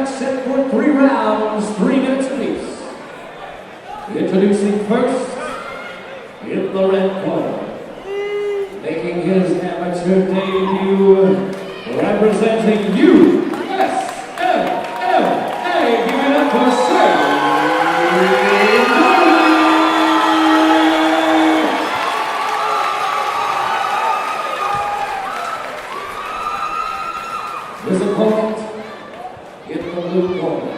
match set for 3 rounds, 3 minutes apiece. Introducing first, in the red corner, making his amateur debut, representing USMLA, give it up for his opponent in the blue corner,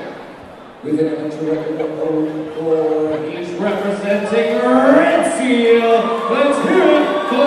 with an amateur record of 0-4, he's representing Redfield. Let's hear it for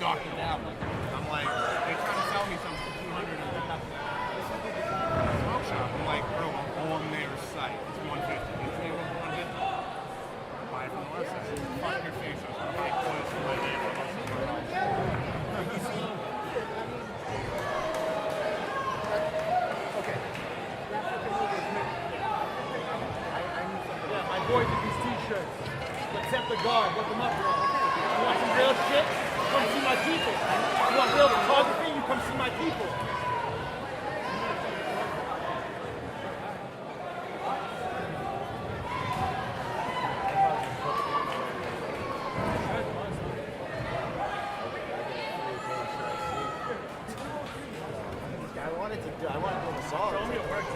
gawked it down. I'm like, they trying to sell me something for 200 and they're not. Smoke shop. I'm like, bro, I'm on their site. It's 150. You say it was 150? Buy it from the website. Fuck your face. I was going to take coils from my neighbor. Okay. Yeah, my boys with these t-shirts. Except the guard, look them up, bro. You want some real shit? Come see my people. You want real photography? You come see my people. I wanted to do a massage. Show me it works.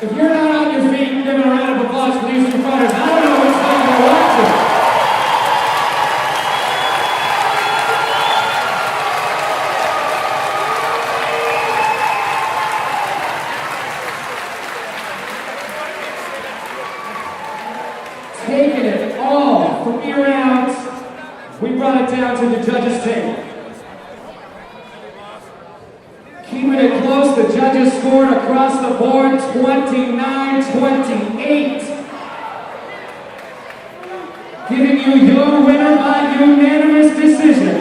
If you're not on your feet and giving a round of applause for these two fighters, I don't know which one you're watching. Taking it all from 3 rounds, we brought it down to the judges' table. Keeping it close, the judges scored across the board 29-28. Giving you your winner by unanimous decision.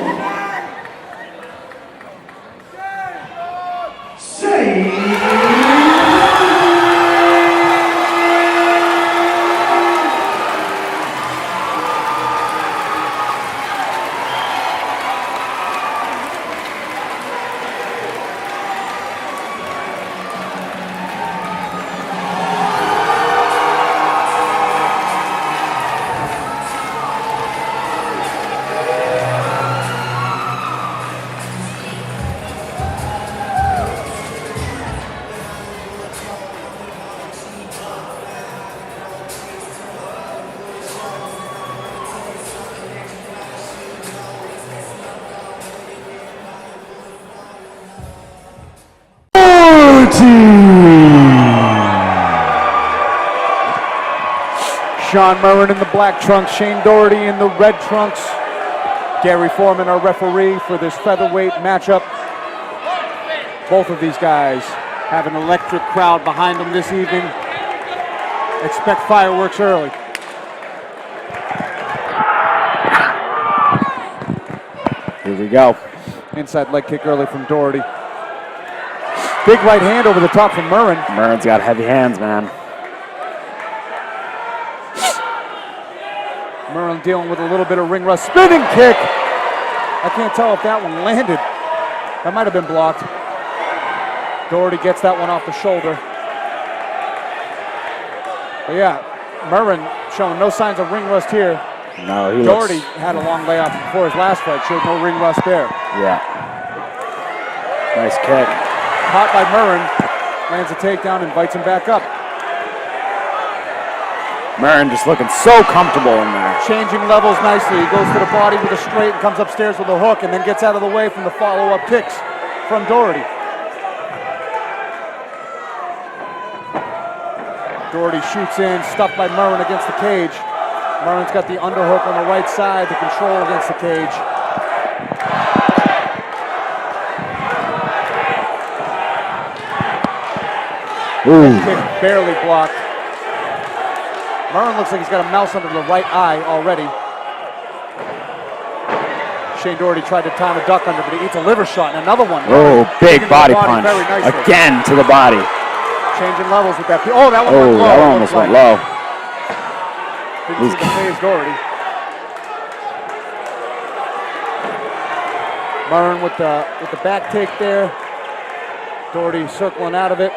Sean Murren in the black trunks, Shane Dougherty in the red trunks. Gary Foreman, our referee for this featherweight matchup. Both of these guys have an electric crowd behind them this evening. Expect fireworks early. Here we go. Inside leg kick early from Dougherty. Big right hand over the top from Murren. Murren's got heavy hands, man. Murren dealing with a little bit of ring rust. Spinning kick! I can't tell if that one landed. That might have been blocked. Dougherty gets that one off the shoulder. But yeah, Murren showing no signs of ring rust here. No, he Dougherty had a long layoff before his last fight, showed no ring rust there. Yeah. Nice kick. Caught by Murren, lands a takedown, invites him back up. Murren just looking so comfortable in there. Changing levels nicely. He goes to the body with a straight and comes upstairs with a hook and then gets out of the way from the follow-up kicks from Dougherty. Dougherty shoots in, stuffed by Murren against the cage. Murren's got the underhook on the right side to control against the cage. Ooh. Kick barely blocked. Murren looks like he's got a mouse under the right eye already. Shane Dougherty tried to time a duck under, but he eats a liver shot and another one. Oh, big body punch. Very nicely. Again to the body. Changing levels with that. Oh, that one Oh, went low. that one almost went low. Didn't see the phase Dougherty. Murren with the back take there. Dougherty circling out of it.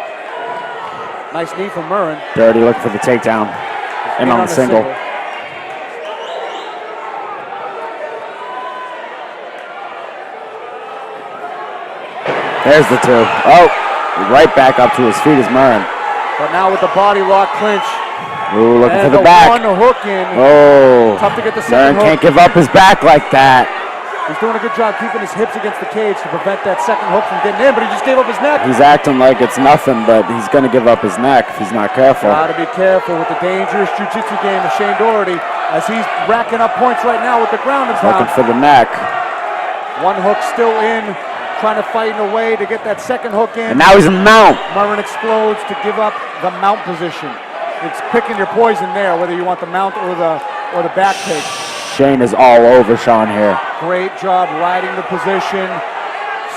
Nice knee from Murren. Dougherty looking for the takedown. And on the single. There's the two. Oh, right back up to his feet is Murren. But now with the body lock clinch. Ooh, looking and for the back. One hook in. Oh, Tough to get the Murren second hook. can't give up his back like that. He's doing a good job keeping his hips against the cage to prevent that second hook from getting in, but he just gave up his neck. He's acting like it's nothing, but he's going to give up his neck if he's not careful. Gotta be careful with the dangerous jiu-jitsu game of Shane Dougherty as he's racking up points right now with the ground and pound. Looking for the neck. One hook still in, trying to fight in a way to get that second hook in. And now he's in mount. Murren explodes to give up the mount position. It's picking your poison there, whether you want the mount or the back take. Shane is all over Sean here. Great job riding the position,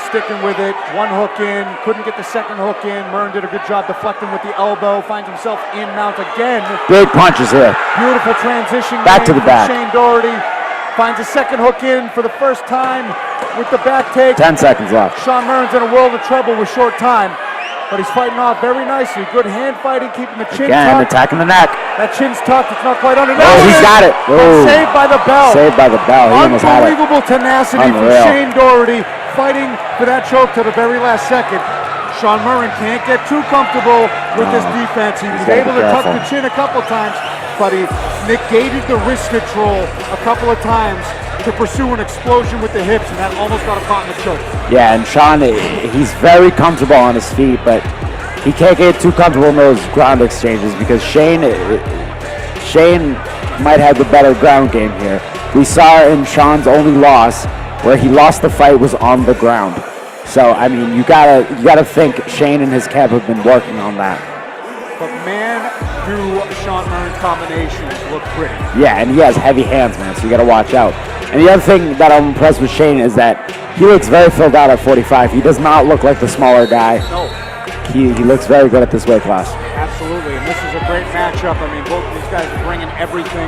sticking with it. One hook in, couldn't get the second hook in. Murren did a good job deflecting with the elbow, finds himself in mount again. Big punches here. Beautiful transition. Back to the back. Shane Dougherty finds a second hook in for the first time with the back take. 10 seconds left. Sean Murren's in a world of trouble with short time, but he's fighting off very nicely. Good hand fighting, keeping the chin Again, tucked. attacking the neck. That chin's tucked, it's not quite under. Oh, he's got it. Oh. Saved by the bell. Saved by the bell. He almost had it. Unbelievable tenacity from Unreal. Shane Dougherty, fighting for that choke to the very last second. Sean Murren can't get too comfortable with this defense. He was gotta able be to tuck careful. the chin a couple times, but he negated the wrist control a couple of times to pursue an explosion with the hips, and that almost got a caught in the choke. Yeah, and Sean, he's very comfortable on his feet, but he can't get too comfortable in those ground exchanges because Shane might have the better ground game here. We saw in Sean's only loss where he lost the fight was on the ground. So I mean, you gotta think Shane and his camp have been working on that. But man, do Sean Murren's combinations look pretty. Yeah, and he has heavy hands, man, so you gotta watch out. And the other thing that I'm impressed with Shane is that he looks very filled out at 45. He does not look like the smaller guy. No. He looks very good at this weight class. Absolutely, and this is a great matchup. I mean, both of these guys are bringing everything.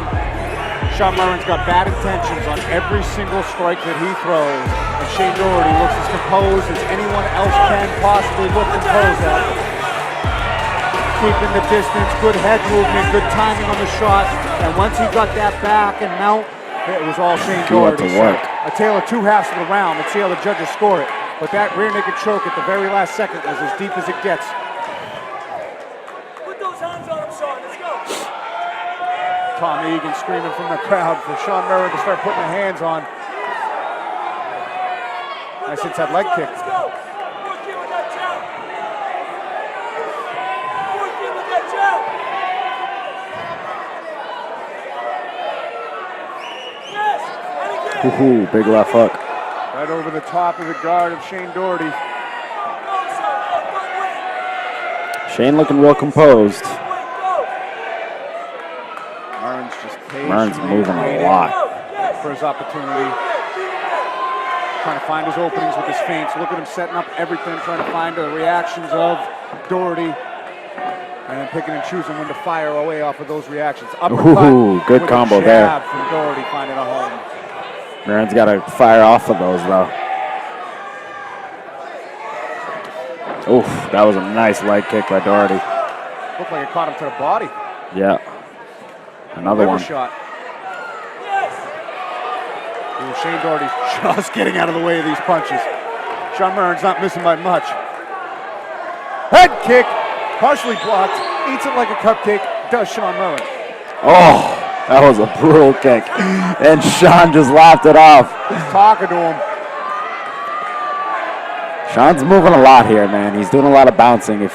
Sean Murren's got bad intentions on every single strike that he throws, and Shane Dougherty looks as composed as anyone else can possibly look composed at. Keeping the distance, good head movement, good timing on the shot, and once he got that back and mount, it was all Shane He went Dougherty. to work. A tale of two halves of the round. Let's see how the judges score it. But that rear naked choke at the very last second was as deep as it gets. Put those hands on him, Sean. Let's go. Tom Egan screaming from the crowd for Sean Murren to start putting the hands on. Nice inside leg kick. Let's go. Work in with that jab. Work in with that jab. Yes. And again. Woohoo, big left hook. Right over the top of the guard of Shane Dougherty. Go, Sean. Go, win. Shane looking real composed. Go. Murren's just patiently Murren's moving a waiting lot. for his opportunity. Trying to find his openings with his feints. Look at him setting up everything, trying to find the reactions of Dougherty. And then picking and choosing when to fire away off of those reactions. Uppercut Ooh, good with combo a there. jab from Dougherty finding a home. Murren's got to fire off of those, though. Oof, that was a nice leg kick by Dougherty. Looked like it caught him to the body. Yeah. Another Liver one. shot. Ooh, Shane Dougherty's just getting out of the way of these punches. Sean Murren's not missing by much. Head kick, partially blocked, eats it like a cupcake, does Sean Murren. Oh, that was a brutal kick. And Sean just laughed it off. He's talking to him. Sean's moving a lot here, man. He's doing a lot of bouncing.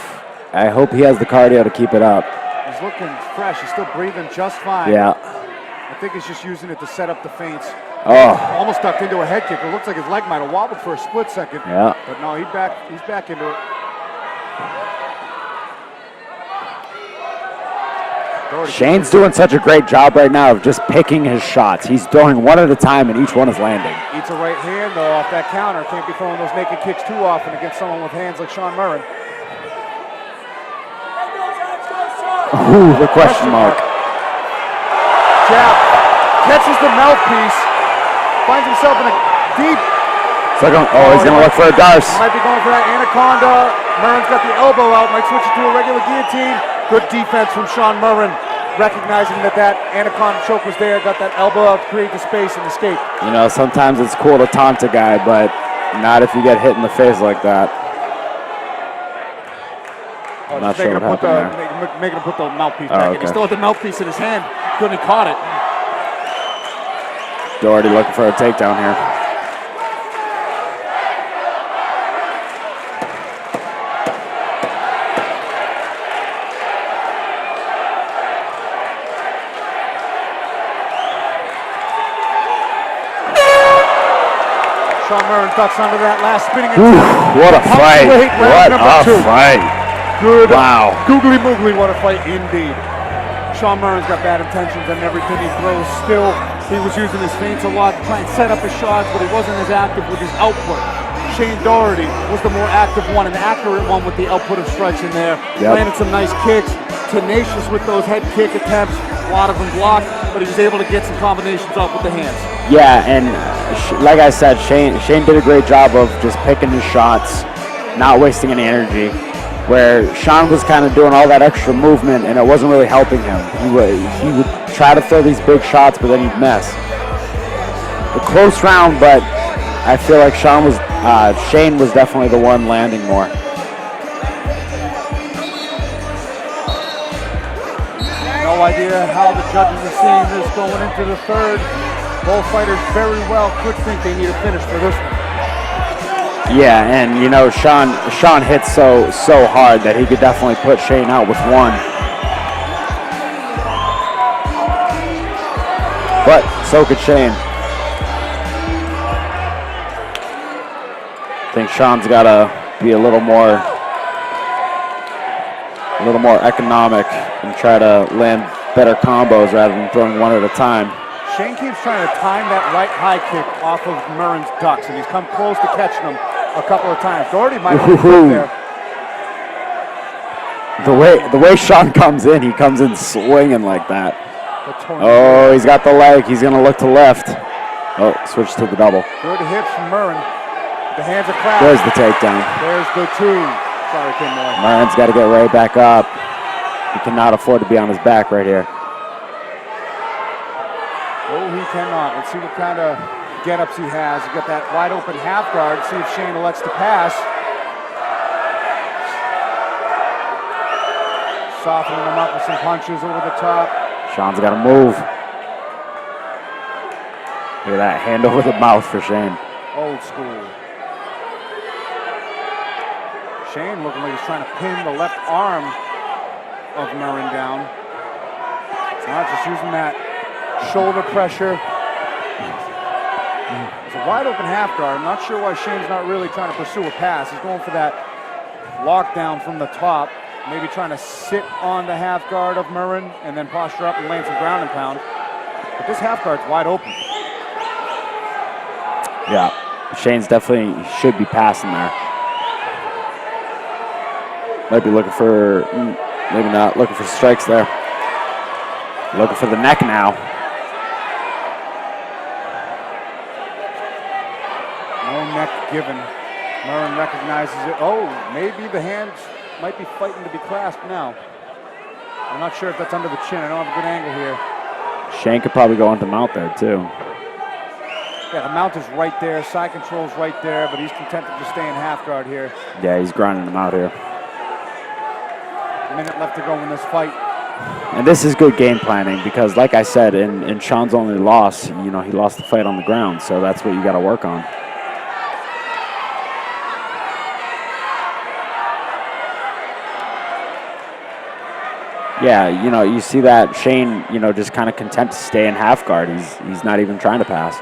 I hope he has the cardio to keep it up. He's looking fresh, he's still breathing just fine. Yeah. I think he's just using it to set up the feints. Oh, Almost ducked into a head kick. It looks like his leg might have wobbled for a split second. yeah. But no, he's back into it. Dougherty Shane's doing such a great job right now of just picking his shots. He's throwing one at a time, and each one is landing. eats a right hand though off that counter. Can't be throwing those naked kicks too often against someone with hands like Sean Murren. Ooh, the question mark. Jab. Catches the mouthpiece. Finds himself in a deep. So he's going to look for a darce. Might be going for that anaconda. Murren's got the elbow out. Might switch it to a regular guillotine. Good defense from Sean Murren. Recognizing that anaconda choke was there. Got that elbow out to create the space and escape. You know, sometimes it's cool to taunt a guy, but not if you get hit in the face like that. I'm not sure what happened there. Making him put the mouthpiece back in. He okay. still had the mouthpiece in his hand. Couldn't have caught it. Dougherty looking for a takedown here. Sean Murren ducks under that last spinning Ooh, attack. what a fight. Weight, round What number a 2. fight. Good. Wow. Googly moogly, what a fight indeed. Sean Murren's got bad intentions on everything he throws. Still, he was using his feints a lot to try and set up his shots, but he wasn't as active with his output. Shane Dougherty was the more active one, an accurate one with the output of strikes in there. Yep. Landed some nice kicks, tenacious with those head kick attempts. A lot of them blocked, but he was able to get some combinations off with the hands. Yeah, and like I said, Shane did a great job of just picking his shots, not wasting any energy. Where Sean was kind of doing all that extra movement, and it wasn't really helping him. He would try to throw these big shots, but then he'd miss. A close round, but I feel like Shane was definitely the one landing more. No idea how the judges are seeing this going into the third. Both fighters very well could think they need a finish for this one. Yeah, and you know, Sean hits so hard that he could definitely put Shane out with one. But so could Shane. I think Sean's got to be a little more economic and try to land better combos rather than throwing one at a time. Shane keeps trying to time that right high kick off of Murren's ducks, and he's come close to catching him a couple of times. Dougherty might have been there. The way Sean comes in, he comes in swinging like that. Oh, he's got the leg. He's going to look to left. Oh, switch to the double. Good hits from Murren. The hands are clapped. There's the takedown. There's the two. Sorry, Kinmore. Murren's got to get right back up. He cannot afford to be on his back right here. Oh, he cannot. Let's see what kind of get-ups he has. He's got that wide open half guard. See if Shane elects to pass. Softening him up with some punches over the top. Sean's got to move. Look at that, hand over the mouth for Shane. Old school. Shane looking like he's trying to pin the left arm of Murren down. Not just using that shoulder pressure. It's a wide open half guard. I'm not sure why Shane's not really trying to pursue a pass. He's going for that lockdown from the top. Maybe trying to sit on the half guard of Murren and then posture up and land some ground and pound. But this half guard's wide open. Yeah, Shane's definitely should be passing there. Might be looking for, maybe not, looking for strikes there. Looking for the neck now. No neck given. Murren recognizes it. Oh, maybe the hands might be fighting to be clasped now. I'm not sure if that's under the chin. I don't have a good angle here. Shane could probably go into mount there too. Yeah, the mount is right there. Side control's right there, but he's content to just stay in half guard here. Yeah, he's grinding him out here. A minute left to go in this fight. And this is good game planning because, like I said, in Sean's only loss, you know, he lost the fight on the ground, so that's what you got to work on. Yeah, you know, you see that Shane, you know, just kind of content to stay in half guard. He's not even trying to pass.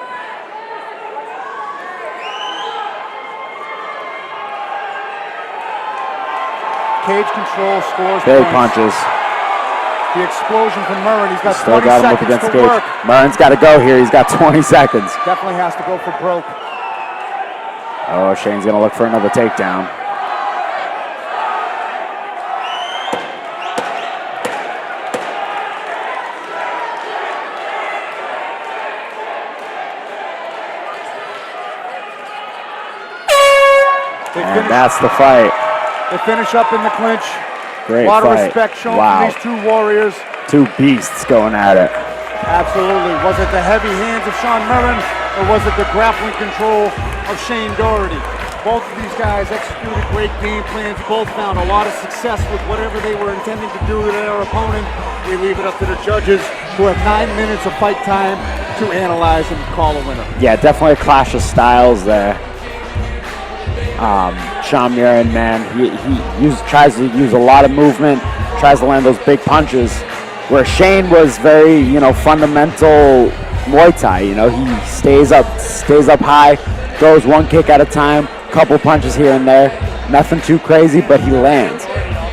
Cage control scores Big points. punches. The explosion from Murren. He's got Still 20 got him up seconds against to cage. work. Murren's got to go here. He's got 20 seconds. Definitely has to go for broke. Oh, Shane's going to look for another takedown. And that's the fight. They finish up in the clinch. Great A lot fight. of respect shown Wow. from these two warriors. Two beasts going at it. Absolutely. Was it the heavy hands of Sean Murren, or was it the grappling control of Shane Dougherty? Both of these guys executed great game plans. Both found a lot of success with whatever they were intending to do to their opponent. We leave it up to the judges, who have 9 minutes of fight time to analyze and call a winner. Yeah, definitely a clash of styles there. Sean Murren, man, he tries to use a lot of movement, tries to land those big punches, where Shane was very, you know, fundamental Muay Thai. You know, he stays up high, throws one kick at a time, couple punches here and there, nothing too crazy, but he lands.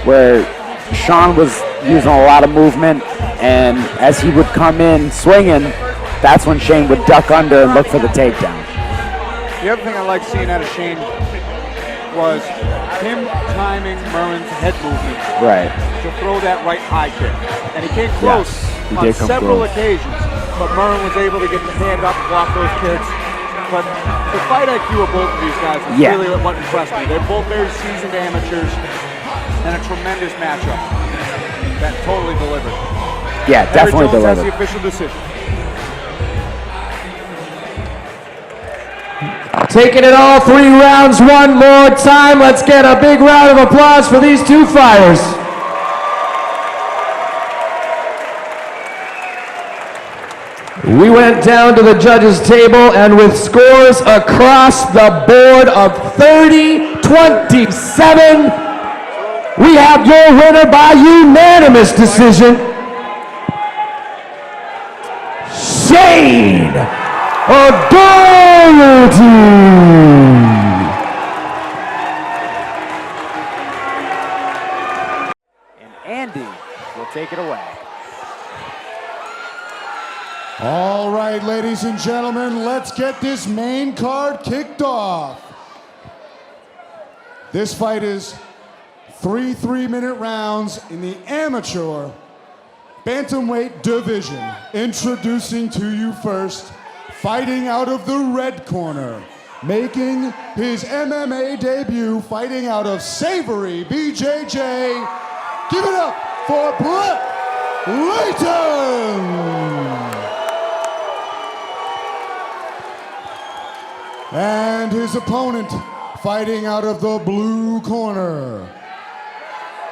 Where Sean was using a lot of movement, and as he would come in swinging, that's when Shane would duck under and look for the takedown. The other thing I like seeing out of Shane was him timing Murren's head movement Right. to throw that right high kick. And he came close he on did come several close. occasions, but Murren was able to get the hand up and block those kicks. But the fight IQ of both of these guys is Yeah. really what impressed me. They're both very seasoned amateurs and a tremendous matchup that totally delivered. Yeah, definitely Jones has delivered. the official decision. Taking it all 3 rounds one more time. Let's get a big round of applause for these two fighters. We went down to the judges' table, and with scores across the board of 30-27, we have your winner by unanimous decision, Shane Dougherty. And Andy will take it away. All right, ladies and gentlemen, let's get this main card kicked off. This fight is 3 3-minute rounds in the amateur bantamweight division. Introducing to you first, fighting out of the red corner, making his MMA debut, fighting out of Savory, BJJ. Give it up for Brett Leighton! And his opponent, fighting out of the blue corner.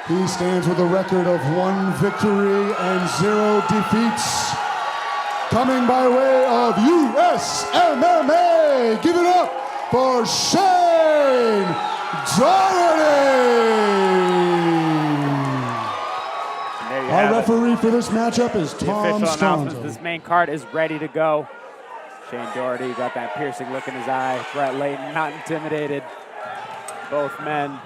He stands with a record of 1 victory and 0 defeats. Coming by way of USMMA, give it up for Shane Dougherty. Our referee for this matchup is Tom Sconzo. This main card is ready to go. Shane Dougherty got that piercing look in his eye. Brett Leighton not intimidated. Both men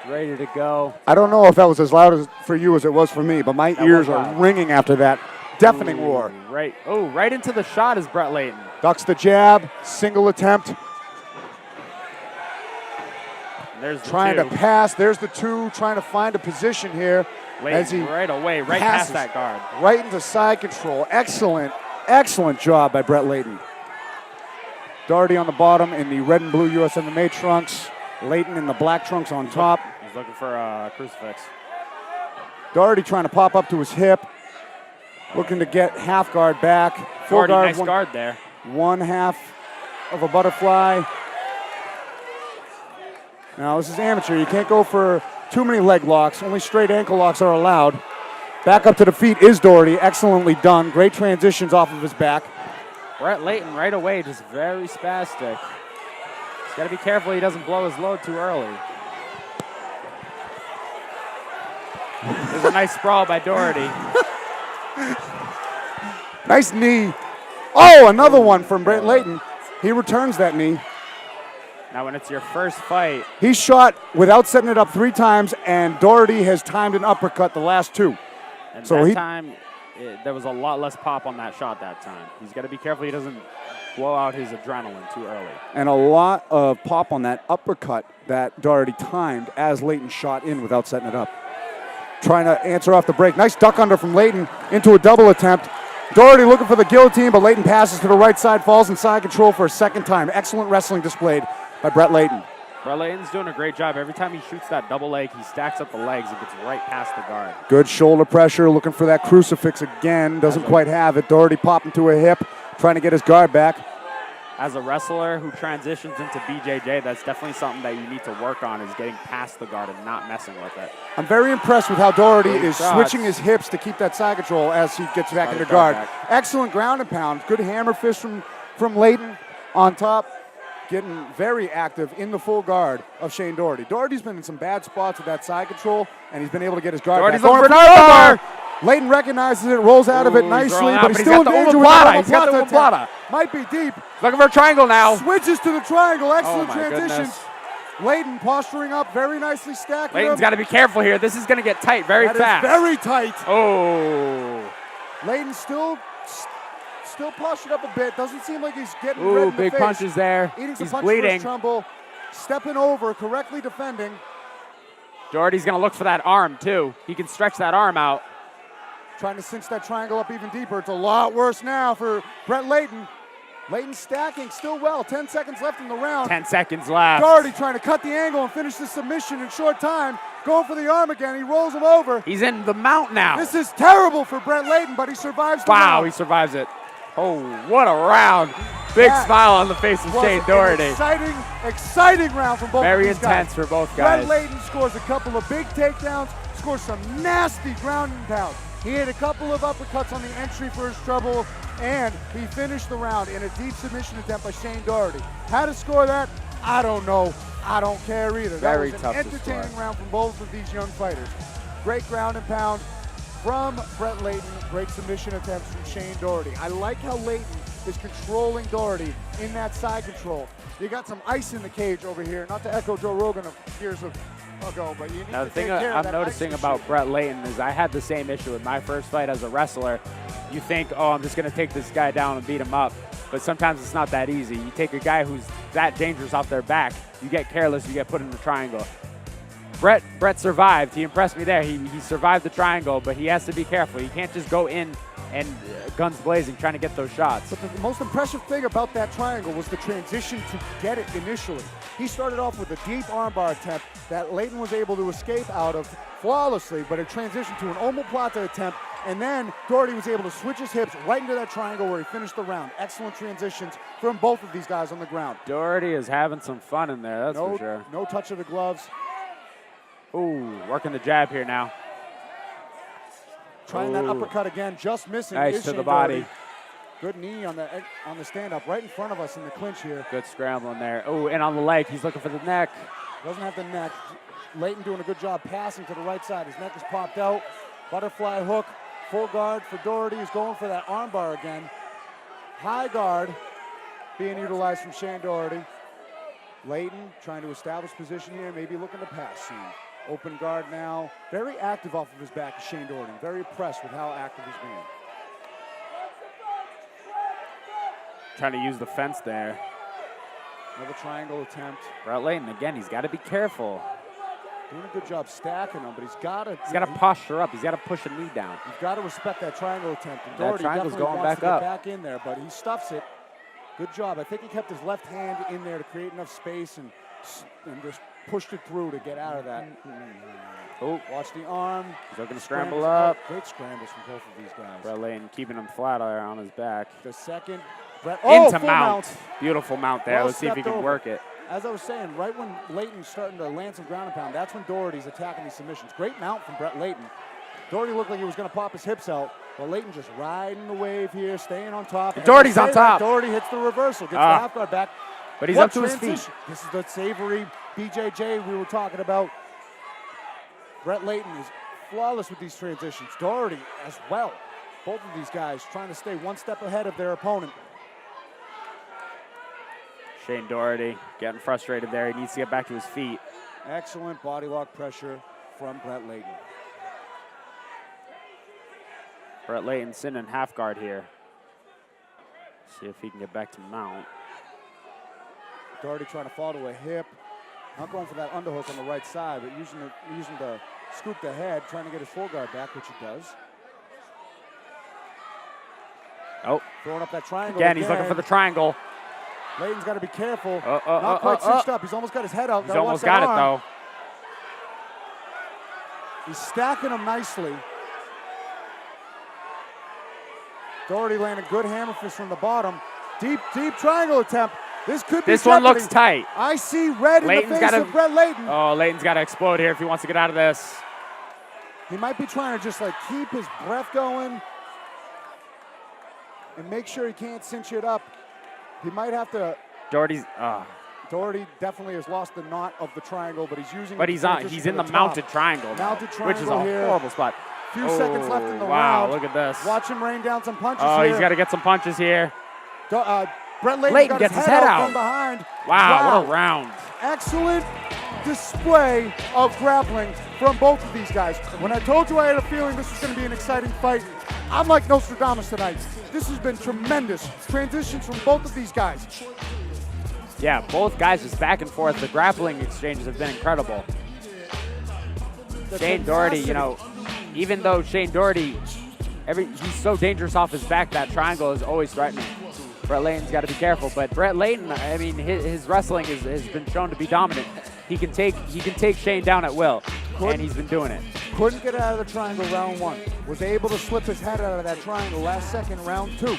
ready to go. I don't know if that was as loud for you as it was for me, but my ears are ringing after that deafening roar. Right, right into the shot is Brett Leighton. Ducks the jab, single attempt. There's the trying two. to pass. There's the 2, trying to find a position here. Leighton as he right away, right passes past that guard. Right into side control. Excellent, excellent job by Brett Leighton. Dougherty on the bottom in the red and blue USMMA trunks. Leighton in the black trunks on top. He's looking for a crucifix. Dougherty trying to pop up to his hip. Looking to get half guard back. Full Dougherty, guard, nice guard there. 1/2 of a butterfly. Now this is amateur. You can't go for too many leg locks. Only straight ankle locks are allowed. Back up to the feet is Dougherty. Excellently done. Great transitions off of his back. Brett Leighton right away, just very spastic. He's got to be careful he doesn't blow his load too early. There's a nice sprawl by Dougherty. Nice knee. Oh, another one from Brett Leighton. He returns that knee. Now when it's your first fight. He shot without setting it up 3 times, and Dougherty has timed an uppercut the last 2. And so that time, there was a lot less pop on that shot that time. He's got to be careful he doesn't blow out his adrenaline too early. And a lot of pop on that uppercut that Dougherty timed as Leighton shot in without setting it up. Trying to answer off the break. Nice duck under from Leighton into a double attempt. Dougherty looking for the guillotine, but Leighton passes to the right side, falls in side control for a second time. Excellent wrestling displayed by Brett Leighton. Brett Leighton's doing a great job. Every time he shoots that double leg, he stacks up the legs and gets right past the guard. Good shoulder pressure, looking for that crucifix again. Doesn't quite have it. Dougherty popping to a hip, trying to get his guard back. As a wrestler who transitions into BJJ, that's definitely something that you need to work on, is getting past the guard and not messing with it. I'm very impressed with how Dougherty is switching his hips to keep that side control as he gets back into guard. Excellent ground and pound. Good hammer fist from Leighton on top. Getting very active in the full guard of Shane Dougherty. Dougherty's been in some bad spots with that side control, and he's been able to get his guard Dougherty's back. looking for an armbar. Leighton recognizes it, rolls out of it nicely, but he's still in danger with He's got the omoplata. Might be deep. Looking for a triangle now. Switches to the triangle. Excellent transitions. Goodness. Leighton posturing up, very nicely stacked. Leighton's got to be careful here. This is going to get tight very fast. That is very tight. Oh. Leighton still postured up a bit. Doesn't seem like he's getting red in the big face. punches there. Eating some He's punches bleeding. for his Trumbull. Stepping over, correctly defending. Dougherty's going to look for that arm, too. He can stretch that arm out. Trying to cinch that triangle up even deeper. It's a lot worse now for Brett Leighton. Leighton stacking still well. 10 seconds left in the round. 10 seconds left. Dougherty trying to cut the angle and finish the submission in short time. Going for the arm again. He rolls him over. He's in the mount now. This is terrible for Brett Leighton, but he survives the round. Wow, he survives it. Oh, what a round. Big smile on the face of Shane Dougherty. Exciting round from both of these guys. Very intense for both guys. Brett Leighton scores a couple of big takedowns, scores some nasty ground and pound. He had a couple of uppercuts on the entry for his trouble, and he finished the round in a deep submission attempt by Shane Dougherty. How to score that? I don't know. I don't care either. Very that was tough an to entertaining score. round from both of these young fighters. Great ground and pound from Brett Leighton. Great submission attempts from Shane Dougherty. I like how Leighton is controlling Dougherty in that side control. You got some ice in the cage over here. Not to echo Joe Rogan of years ago, but you need Now, to the thing take care of I'm that noticing ice about issue. Brett Leighton is I had the same issue with my first fight as a wrestler. You think, oh, I'm just going to take this guy down and beat him up. But sometimes it's not that easy. You take a guy who's that dangerous off their back, you get careless, you get put in the triangle. Brett survived. He impressed me there. He survived the triangle, but he has to be careful. He can't just go in and guns blazing trying to get those shots. But the most impressive thing about that triangle was the transition to get it initially. He started off with a deep armbar attempt that Leighton was able to escape out of flawlessly, but it transitioned to an omoplata attempt, and then Dougherty was able to switch his hips right into that triangle where he finished the round. Excellent transitions from both of these guys on the ground. Dougherty is having some fun in there, that's for sure. No touch of the gloves. Ooh, working the jab here now. Trying that Ooh. uppercut again, just missing. Nice is to the Shane body. Dougherty. Good knee on the stand-up right in front of us in the clinch here. Good scrambling there. Oh, and on the leg, he's looking for the neck. Doesn't have the neck. Leighton doing a good job passing to the right side. His neck is popped out. Butterfly hook, full guard for Dougherty. He's going for that armbar again. High guard being utilized from Shane Dougherty. Leighton trying to establish position here, maybe looking to pass soon. Open guard now. Very active off of his back is Shane Dougherty. Very impressed with how active he's being. Trying to use the fence there. Another triangle attempt. Brett Leighton, again, he's got to be careful. Doing a good job stacking him, but he's got to Posture up. He's got to push a knee down. You've got to respect that triangle attempt. And That Dougherty triangle's definitely going wants back up. to get back in there, but he stuffs it. Good job. I think he kept his left hand in there to create enough space and just pushed it through to get out of that. Oh, Watch the arm. he's looking to scramble up. Great scrambles from both of these guys. Brett Leighton keeping him flat there on his back. The second. Brett, Into full mount. Beautiful mount there. Well Let's see if he stepped can over. work it. As I was saying, right when Leighton's starting to land some ground and pound, that's when Dougherty's attacking these submissions. Great mount from Brett Leighton. Dougherty looked like he was going to pop his hips out, but Leighton just riding the wave here, staying on top. And Dougherty's As I on say top. that, Dougherty hits the reversal, gets the half guard back. But he's What up to his feet. transition? This is the savory BJJ we were talking about. Brett Leighton is flawless with these transitions. Dougherty as well. Both of these guys trying to stay one step ahead of their opponent. Shane Dougherty getting frustrated there. He needs to get back to his feet. Excellent body lock pressure from Brett Leighton. Brett Leighton sitting in half guard here. See if he can get back to mount. Dougherty trying to fall to a hip. Not going for that underhook on the right side, but using the scoop the head, trying to get his full guard back, which he does. Oh, Throwing up that triangle again, he's looking for the triangle. Leighton's got to be careful. Not Not quite cinched up. He's almost got his head out. He's Gotta almost watch that got it, arm. though. He's stacking them nicely. Dougherty landing good hammer fist from the bottom. Deep triangle attempt. This could be This one jeopardy. looks tight. I see red Leighton's in the face gotta- of Brett Leighton. Oh, Leighton's got to explode here if he wants to get out of this. He might be trying to just like keep his breath going and make sure he can't cinch it up. He might have to. Dougherty's, Dougherty definitely has lost the knot of the triangle, but he's using. but it he's to on. transition He's to in the top. mounted triangle, now, Mounted which is a triangle here. horrible spot. Few seconds left in the wow, round. look at this. Watch him rain down some punches Oh, here. he's got to get some punches here. Brett Leighton got gets his his head head out out. from behind. Wow, what a round. Excellent display of grappling from both of these guys. When I told you I had a feeling this was going to be an exciting fight, I'm like Nostradamus tonight. This has been tremendous. Transitions from both of these guys. Yeah, both guys just back and forth. The grappling exchanges have been incredible. Shane Dougherty, you know, even though Shane Dougherty, he's so dangerous off his back, that triangle is always threatening. Brett Leighton's got to be careful, but Brett Leighton, I mean, his wrestling has been shown to be dominant. He can take Shane down at will, and he's been doing it. Couldn't get out of the triangle round one. Was able to slip his head out of that triangle last second, round two.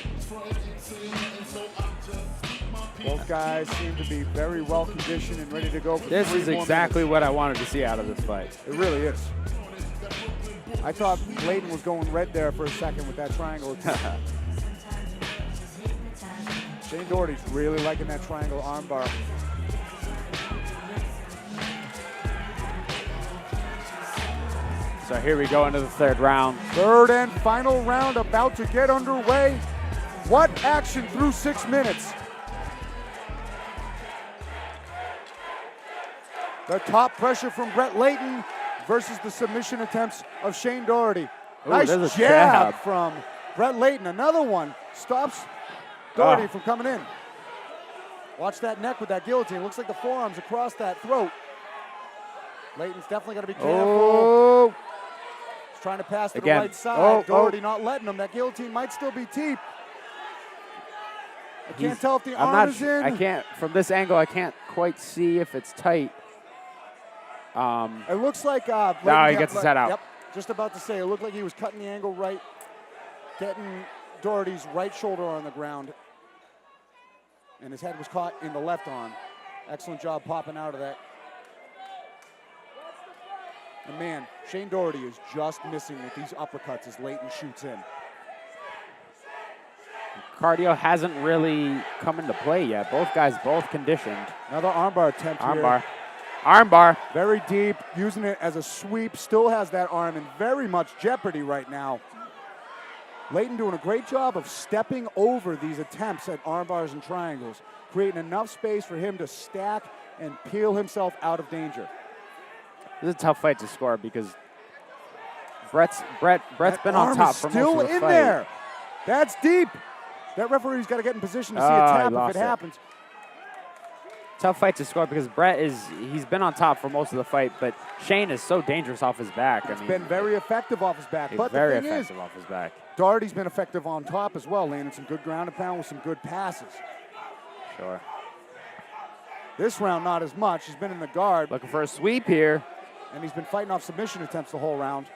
Both guys seem to be very well conditioned and ready to go for This 3 is more exactly minutes. what I wanted to see out of this fight. It really is. I thought Leighton was going red there for a second with that triangle attempt. Shane Dougherty's really liking that triangle armbar. So here we go into the third round. Third and final round about to get underway. What action through 6 minutes? The top pressure from Brett Leighton versus the submission attempts of Shane Dougherty. Ooh, Nice there's a jab jab. from Brett Leighton. Another one stops Dougherty from coming in. Watch that neck with that guillotine. Looks like the forearm's across that throat. Leighton's definitely got to be careful. Oh, He's trying to pass to Again. the right side. Oh, Dougherty not letting him. That guillotine might still be deep. I can't tell if the I'm arm not is in. I can't, from this angle, I can't quite see if it's tight. It looks like No, he Leighton gets his head out. Yep, just about to say, it looked like he was cutting the angle right, getting Dougherty's right shoulder on the ground, and his head was caught in the left arm. Excellent job popping out of that. And man, Shane Dougherty is just missing with these uppercuts as Leighton shoots in. Cardio hasn't really come into play yet. Both guys both conditioned. Another armbar attempt here. Armbar. Armbar. Very deep, using it as a sweep, still has that arm in very much jeopardy right now. Leighton doing a great job of stepping over these attempts at armbars and triangles, creating enough space for him to stack and peel himself out of danger. This is a tough fight to score because Brett's been on Arm top is for still most of the in fight. there. That's deep. That referee's got to get in position to see a Oh, he tap if lost it it. happens. Tough fight to score because he's been on top for most of the fight, but Shane is so dangerous off his back. It's been very effective off his back. But very the thing effective off his back. is, Dougherty's been effective on top as well, landing some good ground and pound with some good passes. Sure. This round, not as much. He's been in the guard, Looking for a sweep here. and he's been fighting off submission attempts the whole round.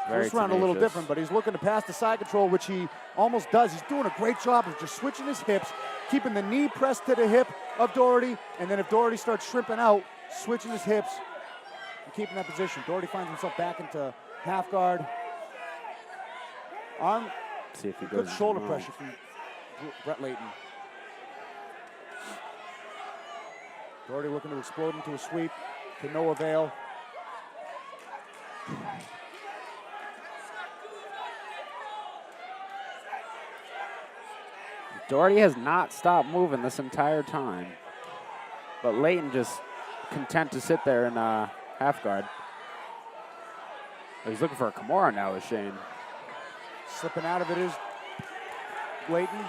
Very First round a little tenacious. different, but he's looking to pass the side control, which he almost does. He's doing a great job of just switching his hips, keeping the knee pressed to the hip of Dougherty, and then if Dougherty starts shrimping out, switching his hips and keeping that position. Dougherty finds himself back into half guard. Arm, See if he good goes shoulder wrong. pressure from Brett Leighton. Dougherty looking to explode into a sweep to no avail. Dougherty has not stopped moving this entire time, but Leighton just content to sit there in half guard. He's looking for a Kimura now with Shane. Slipping out of it is Leighton.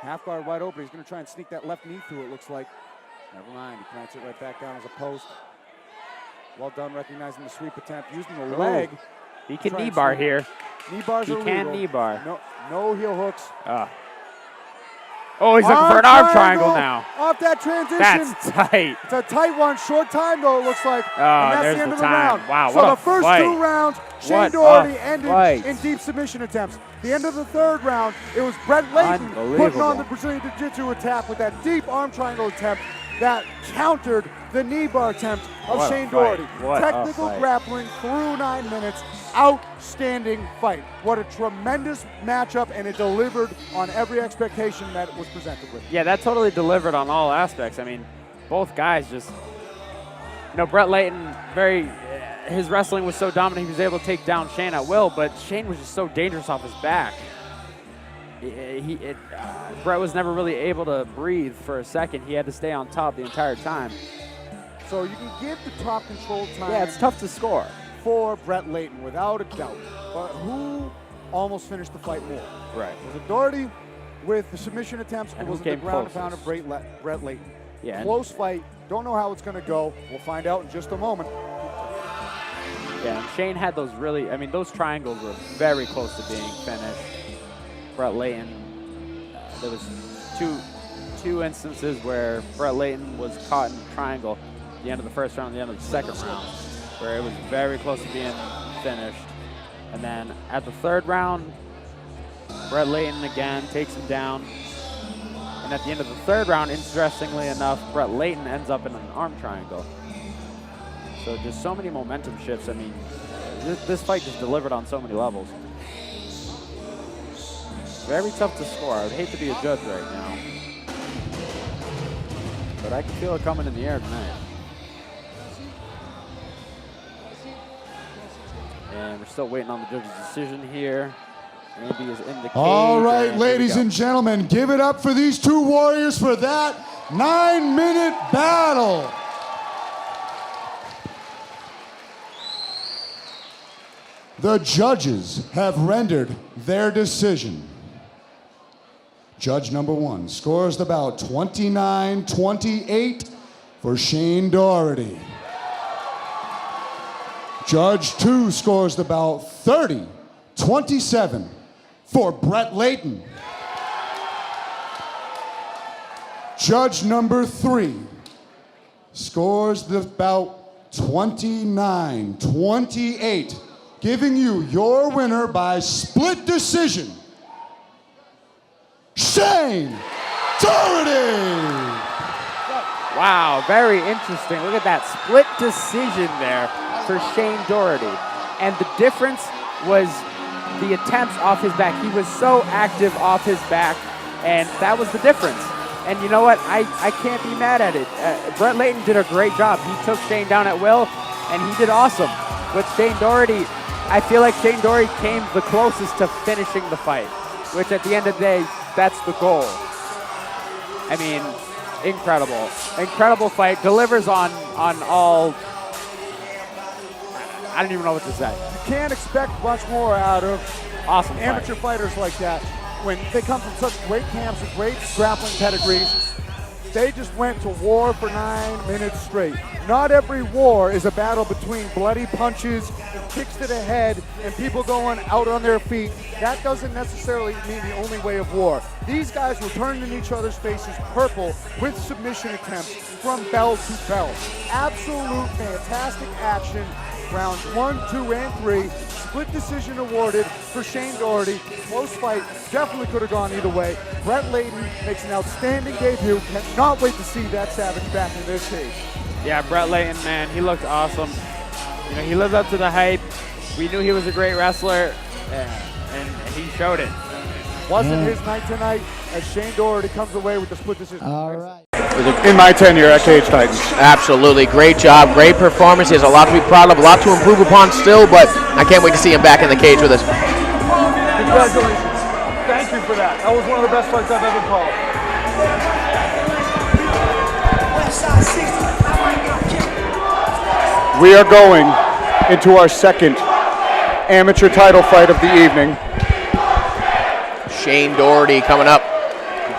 Half guard wide open. He's going to try and sneak that left knee through, it looks like. Never mind. He plants it right back down as a post. Well done recognizing the sweep attempt. Using the leg. He can Try knee and bar sweep. here. Knee bars He are can legal. knee bar. No heel hooks. Oh, he's looking for an arm triangle now. Off that transition. That's tight. It's a tight one. Short time, though, it looks like. Oh, and that's there's the end the of the time. round. Wow, so what the a first fight. 2 rounds, Shane What Dougherty a ended fight. in deep submission attempts. The end of the third round, it was Brett Leighton putting on Unbelievable. the Brazilian Jiu-Jitsu attack with that deep arm triangle attempt that countered the knee bar attempt of What a Shane fight. Dougherty. What a Technical fight. grappling through 9 minutes. Outstanding fight. What a tremendous matchup, and it delivered on every expectation that it was presented with. Yeah, that totally delivered on all aspects. I mean, both guys just, Brett Leighton, his wrestling was so dominant, he was able to take down Shane at will, but Shane was just so dangerous off his back. Brett was never really able to breathe for a second. He had to stay on top the entire time. So you can give the top control time. Yeah, it's tough to score. For Brett Leighton, without a doubt. But who almost finished the fight more? Right. Was it Dougherty with the submission attempts, or And was who it the came ground and closest? pound of Brett Leighton? Yeah. Close fight. Don't know how it's going to go. We'll find out in just a moment. Yeah, and Shane had those those triangles were very close to being finished. Brett Leighton, there was two instances where Brett Leighton was caught in a triangle at the end of the first round, the end of the second round, where it was very close to being finished. And then at the third round, Brett Leighton again takes him down. And at the end of the third round, interestingly enough, Brett Leighton ends up in an arm triangle. So just so many momentum shifts. I mean, this fight just delivered on so many levels. Very tough to score. I would hate to be a judge right now. But I can feel it coming in the air tonight. And we're still waiting on the judge's decision here. Andy is in the cage. All right, ladies and gentlemen, give it up for these two warriors for that 9-minute battle. The judges have rendered their decision. Judge number 1 scores the bout 29-28 for Shane Dougherty. Judge 2 scores the bout 30-27 for Brett Leighton. Judge number 3 scores the bout 29-28, giving you your winner by split decision, Shane Dougherty. Wow, very interesting. Look at that split decision there for Shane Dougherty. And the difference was the attempts off his back. He was so active off his back, and that was the difference. And you know what? I can't be mad at it. Brett Leighton did a great job. He took Shane down at will, and he did awesome. But Shane Dougherty, I feel like Shane Dougherty came the closest to finishing the fight, which at the end of the day, that's the goal. I mean, incredible. Incredible fight. Delivers on all. I don't even know what to say. You can't expect much more out of Awesome amateur fighters like that. When they come from such great camps and great grappling pedigrees, they just went to war for 9 minutes straight. Not every war is a battle between bloody punches and kicks to the head and people going out on their feet. That doesn't necessarily mean the only way of war. These guys were turning in each other's faces purple with submission attempts from bell to bell. Absolute fantastic action. Rounds 1, 2, and 3. Split decision awarded for Shane Dougherty. Close fight. Definitely could have gone either way. Brett Leighton makes an outstanding debut. Cannot wait to see that savage back in this cage. Yeah, Brett Leighton, man, he looked awesome. You know, he lived up to the hype. We knew he was a great wrestler, and he showed it. Wasn't his night tonight as Shane Dougherty comes away with the split decision. All right. In my tenure at Cage Titans. Absolutely. Great job. Great performance. He has a lot to be proud of, a lot to improve upon still, but I can't wait to see him back in the cage with us. Congratulations. Thank you for that. That was one of the best fights I've ever called. We are going into our second amateur title fight of the evening. Shane Dougherty coming up.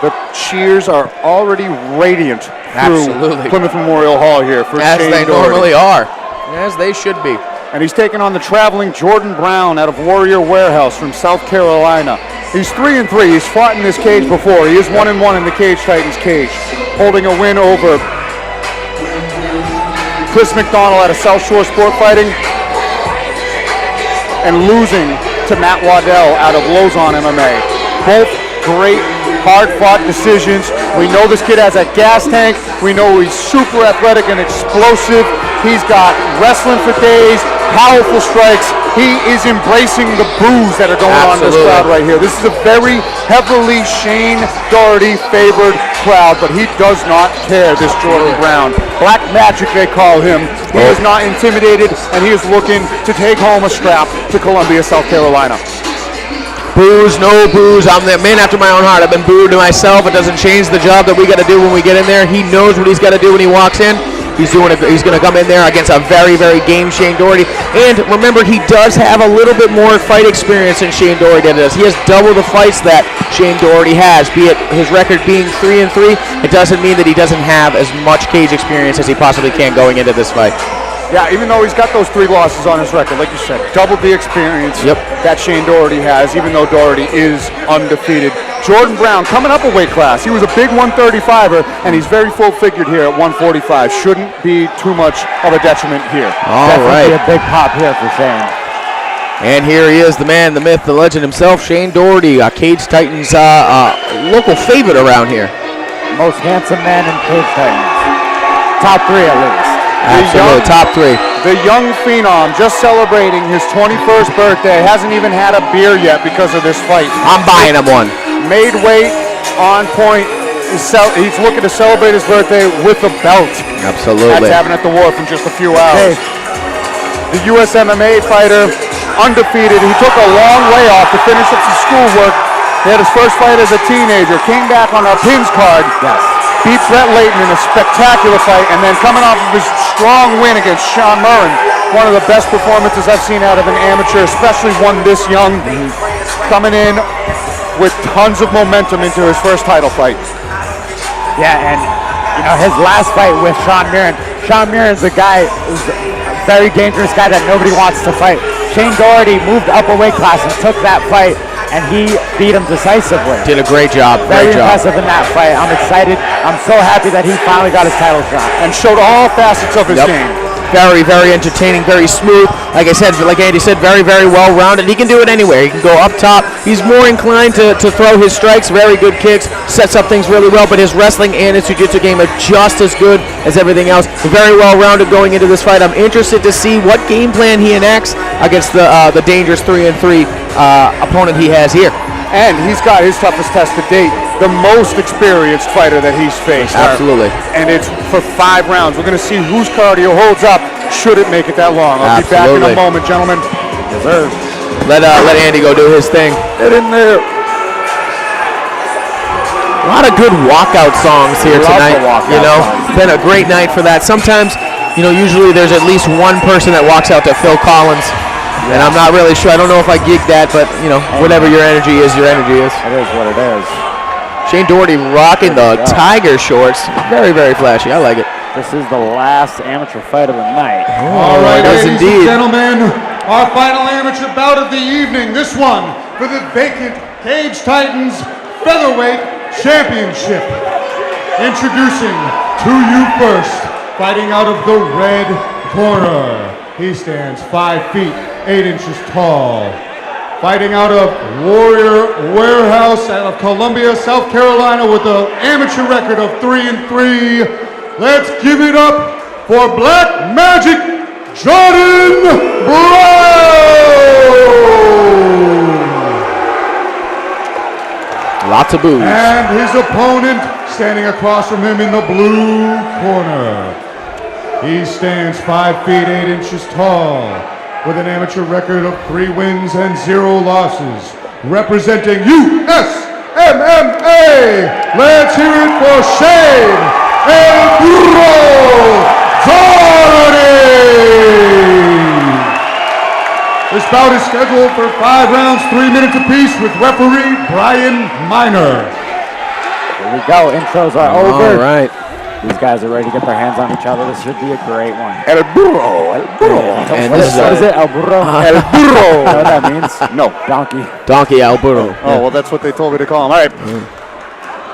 The cheers are already radiant through Absolutely. Plymouth Memorial Hall here for As Shane they Dougherty. normally are. As they should be. And he's taking on the traveling Jordan Brown out of Warrior Warehouse from South Carolina. He's 3-3. He's fought in this cage before. He is 1-1 in the Cage Titans cage, holding a win over Chris McDonald out of South Shore Sport Fighting and losing to Matt Waddell out of Lozon MMA. Both great, hard-fought decisions. We know this kid has a gas tank. We know he's super athletic and explosive. He's got wrestling for days, powerful strikes. He is embracing the boos that are going on in this crowd right here. This is a very heavily Shane Dougherty favored crowd, but he does not care, this Jordan Brown. Black Magic, they call him. He is not intimidated, and he is looking to take home a strap to Columbia, South Carolina. Boos, no boos. I'm the man after my own heart. I've been booed to myself. It doesn't change the job that we got to do when we get in there. He knows what he's got to do when he walks in. He's going to come in there against a very, very game Shane Dougherty. And remember, he does have a little bit more fight experience than Shane Dougherty does. He has double the fights that Shane Dougherty has, be it his record being 3-3. It doesn't mean that he doesn't have as much cage experience as he possibly can going into this fight. Yeah, even though he's got those 3 losses on his record, like you said, double the experience that Shane Dougherty has, even though Dougherty is undefeated. Jordan Brown coming up a weight class. He was a big 135er, and he's very full-figured here at 145. Shouldn't be too much of a detriment here. Definitely a big pop here for Shane. And here he is, the man, the myth, the legend himself, Shane Dougherty, Cage Titans local favorite around here. Most handsome man in Cage Titans. Top 3 at least. Absolutely, top 3. The young phenom just celebrating his 21st birthday. Hasn't even had a beer yet because of this fight. I'm buying him one. Made weight, on point. He's looking to celebrate his birthday with a belt. Absolutely. That's happening at the Wharf in just a few hours. The US MMA fighter, undefeated. He took a long way off to finish up some schoolwork. He had his first fight as a teenager. Came back on our pins card. Yes. Beat Leighton in a spectacular fight, and then coming off of his strong win against Sean Murren, one of the best performances I've seen out of an amateur, especially one this young, coming in with tons of momentum into his first title fight. Yeah, and his last fight with Sean Murren. Sean Murren's a guy who's a very dangerous guy that nobody wants to fight. Shane Dougherty moved up a weight class and took that fight, and he beat him decisively. Did a great job. Very Great job. impressive in that fight. I'm excited. I'm so happy that he finally got his title shot. And showed all facets of his Yep. game. Very, very entertaining, very smooth. Like I said, like Andy said, very, very well-rounded. He can do it anywhere. He can go up top. He's more inclined to throw his strikes. Very good kicks. Sets up things really well. But his wrestling and his jiu-jitsu game are just as good as everything else. Very well-rounded going into this fight. I'm interested to see what game plan he enacts against the dangerous 3-3 opponent he has here. And he's got his toughest test to date, the most experienced fighder that he's faced. Absolutely. And it's for 5 rounds. We're going to see whose cardio holds up should it make it that long. I'll be back in a moment, gentlemen. Yes, sir. Let Andy go do his thing. Get in there. A lot of good walkout songs here tonight. It's been a great night for that. Sometimes, usually there's at least one person that walks out to Phil Collins. And I'm not really sure. I don't know if I gigged that, but, whatever your energy is, your energy is. It is what it is. Shane Dougherty rocking the tiger shorts. Very, very flashy. I like it. This is the last amateur fight of the night. All right, it is ladies indeed. and gentlemen, our final amateur bout of the evening. This one for the vacant Cage Titans Featherweight Championship. Introducing to you first, fighting out of the red corner. He stands 5 feet 8 inches tall. Fighting out of Warrior Warehouse out of Columbia, South Carolina, with an amateur record of 3-3. Let's give it up for Black Magic Jordan Brown. Lots of boos. And his opponent standing across from him in the blue corner. He stands 5 feet 8 inches tall with an amateur record of 3 wins and 0 losses. Representing USMMA, let's hear it for Shane El Burro Dougherty. This bout is scheduled for 5 rounds, 3 minutes apiece with referee Brian Miner. Here we go. Intros are over. All right. These guys are ready to get their hands on each other. This should be a great one. El Burro. El Burro. And What this is it? El Burro? El Burro. You know what that means? No. Donkey. Donkey Al Burro. Oh, well, that's what they told me to call him. All right.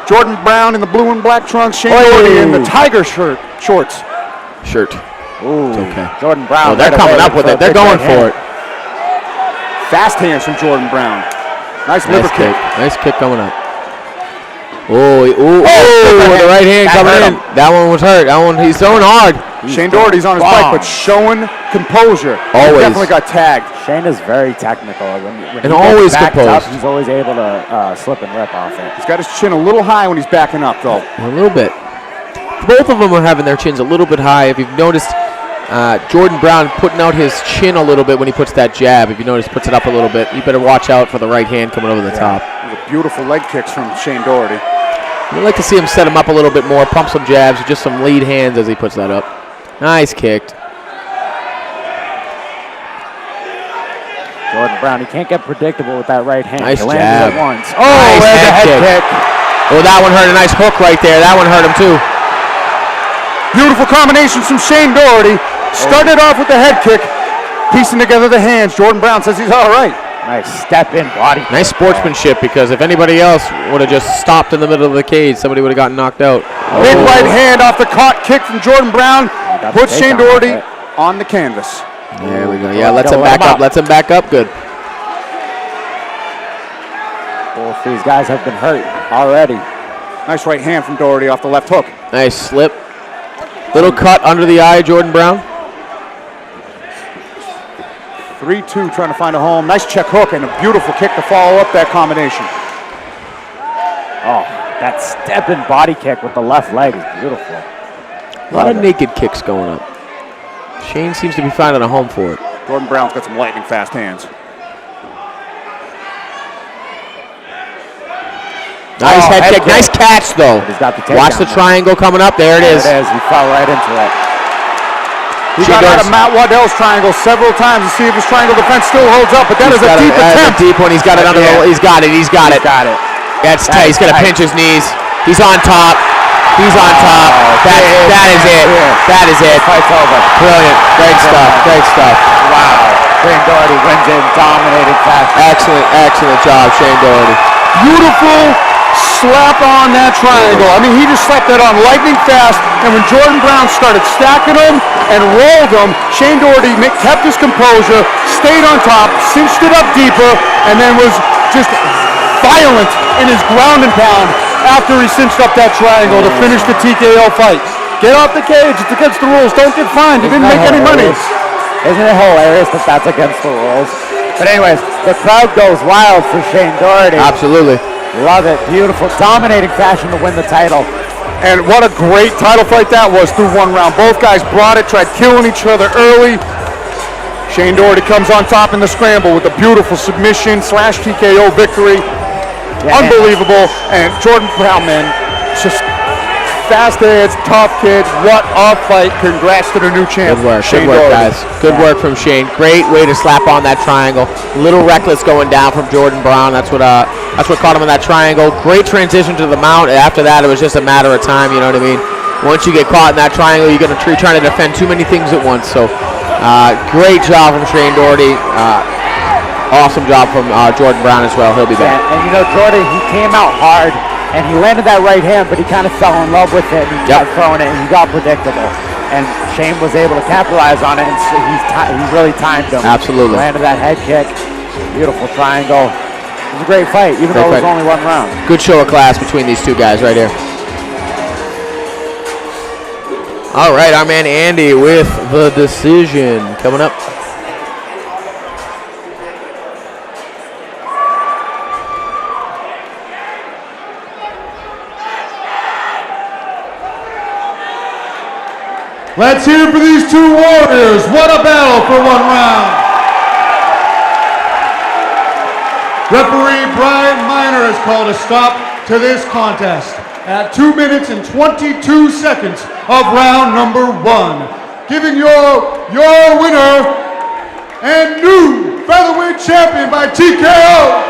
Jordan Brown in the blue and black trunks. Shane Dougherty in the tiger shorts. Shirt. Ooh. Okay. Jordan Brown. Oh, they're right coming away up with a it. They're big going right for hand. it. Fast hands from Jordan Brown. Nice liver Nice kick. kick. Nice kick coming up. Oh, the right hand That coming hurt in. him. That one was hurt. That one, he's throwing hard. Shane Dougherty's on his bike, but showing composure. Always. He definitely got tagged. Shane is very technical. When And he always gets backed composed. up, he's always able to slip and rip off it. He's got his chin a little high when he's backing up, though. A little bit. Both of them are having their chins a little bit high. If you've noticed, Jordan Brown putting out his chin a little bit when he puts that jab. If you notice, puts it up a little bit. You better watch out for the right hand coming over the top. Those are beautiful leg kicks from Shane Dougherty. I'd like to see him set him up a little bit more, pump some jabs, just some lead hands as he puts that up. Nice kicked. Jordan Brown, he can't get predictable with that right hand. Nice He lands jab. it once. Oh, nice there's a head kick. Oh, that one hurt. A nice hook right there. That one hurt him too. Beautiful combinations from Shane Dougherty. Started off with the head kick, piecing together the hands. Jordan Brown says he's all right. Nice step in body. Nice sportsmanship, because if anybody else would have just stopped in the middle of the cage, somebody would have gotten knocked out. Big right hand off the caught kick from Jordan Brown. got Puts the Shane takedown Dougherty with it. on the canvas. There we go. Yeah, lets Gotta him let back him up. up. Lets him back up. Good. Both these guys have been hurt already. Nice right hand from Dougherty off the left hook. Nice slip. Little cut under the eye, Jordan Brown. 3-2 trying to find a home. Nice check hook and a beautiful kick to follow up that combination. Oh, that stepping body kick with the left leg is beautiful. A lot of naked kicks going up. Shane seems to be finding a home for it. Jordan Brown's got some lightning fast hands. Nice head kick. Nice catch, though. He's got the takedown. Watch the triangle coming up. There it is. There it is. He fell right into it. He got out of Matt Waddell's triangle several times to see if his triangle defense still holds up, but that is a deep attempt. A deep one. He's got it under the. He's got it. He's got it. Got it. That's tight. He's going to pinch his knees. He's on top. He's on top. That is it. That is it. Fight's over. Brilliant. Great stuff. Great stuff. Wow. Shane Dougherty wins in dominating fashion. Excellent job, Shane Dougherty. Beautiful slap on that triangle. I mean, he just slapped that on lightning fast, and when Jordan Brown started stacking them and rolled them, Shane Dougherty kept his composure, stayed on top, cinched it up deeper, and then was just violent in his ground and pound after he cinched up that triangle to finish the TKO fight. Get off the cage. It's against the rules. Don't get fined. You didn't make any money. Isn't it hilarious that that's against the rules? But anyways, the crowd goes wild for Shane Dougherty. Absolutely. Love it. Beautiful. Dominating fashion to win the title. And what a great title fight that was through one round. Both guys brought it, tried killing each other early. Shane Dougherty comes on top in the scramble with a beautiful submission / TKO victory. Yeah, unbelievable. And Jordan Brown, man, just fast hands, tough kid. What a fight. Congrats to the new champ. Good work. Shane Good work, Dougherty. guys. Good work from Shane. Great way to slap on that triangle. Little reckless going down from Jordan Brown. That's what caught him in that triangle. Great transition to the mount. After that, it was just a matter of time. You know what I mean? Once you get caught in that triangle, you're going to trying to defend too many things at once. So, great job from Shane Dougherty. Awesome job from Jordan Brown as well. He'll be back. And you know, Jordan, he came out hard and he landed that right hand, but he kind of fell in love with it and he kept throwing it and he got predictable. And Shane was able to capitalize on it, and so he really timed him. Absolutely. Landed that head kick. Beautiful triangle. It was a great fight, even though it was only one round. Good show of class between these two guys right here. All right, our man Andy with the decision coming up. Let's hear it for these two warriors. What a battle for one round. Referee Brian Miner has called a stop to this contest at 2 minutes and 22 seconds of round number 1. Giving your winner and new featherweight champion by TKO,